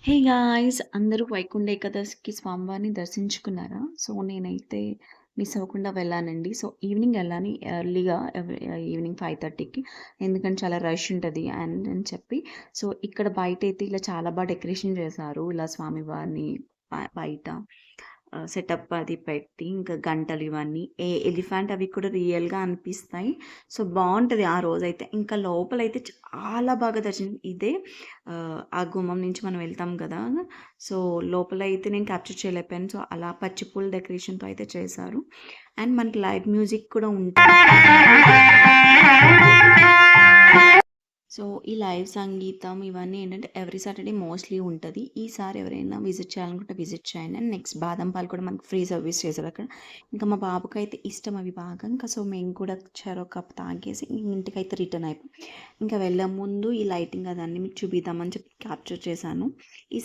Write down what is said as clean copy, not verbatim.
Hey guys! అందరూ వైకుంఠ ఏకాదశికి స్వామివారిని దర్శించుకున్నారా? సో, నేనైతే మిస్ అవ్వకుండా వెళ్ళానండి. సో, ఈవినింగ్ వెళ్ళాను ఎర్లీగా ఈవినింగ్ 5:30కి. ఎందుకంటే చాలా రష్ ఉంటది అని చెప్పి. సో, ఇక్కడ బయటైతే ఇలా చాలా డెకరేషన్ చేశారు. ఇలా స్వామివారిని బయట సెటప్ అది పెట్టి ఇంకా గంటలు ఇవన్నీ ఎలిఫెంట్ అవి కూడా రియల్‌గా అనిపిస్తాయి. సో, బావుంటది ఆ రోజైతే. ఇంకా లోపలైతే చాలా బాగా దర్శనం ఇదే ఆ గుమ్మం నుంచి మనం వెళ్తాం గదా! సో, లోపలైతే నేను క్యాప్చర్ చేయలేకపోయాను. సో, అలా పచ్చి పూల డెకరేషన్‌తో అయితే చేశారు. అండ్ మనకి లైవ్ మ్యూజిక్ కూడా ఉంటుంది. సో, ఈ లైవ్ సంగీతం ఇవన్నీ ఏంటంటే ఎవ్రీ సాటర్‌డే మోస్ట్‌లీ ఉంటది. ఈసారి ఎవరైనా విజిట్ చేయాలనుకుంటే విజిట్ చేయండి. అండ్ నెక్స్ట్ బాదం పాలు కూడా మనకు ఫ్రీ సర్వీస్ చేశారక్కడ. ఇంకా మా బాబుకైతే ఇష్టం అవి బాగా. ఇంకా సో, మేము కూడా చెరో కప్ తాగేసి ఇంటికైతే రిటర్న్ అయిపోయాం. ఇంకా వెళ్ళే ముందు ఈ లైటింగ్ అదన్నీ మీకు చూపిద్దామని చెప్పి క్యాప్చర్ చేశాను. ఈ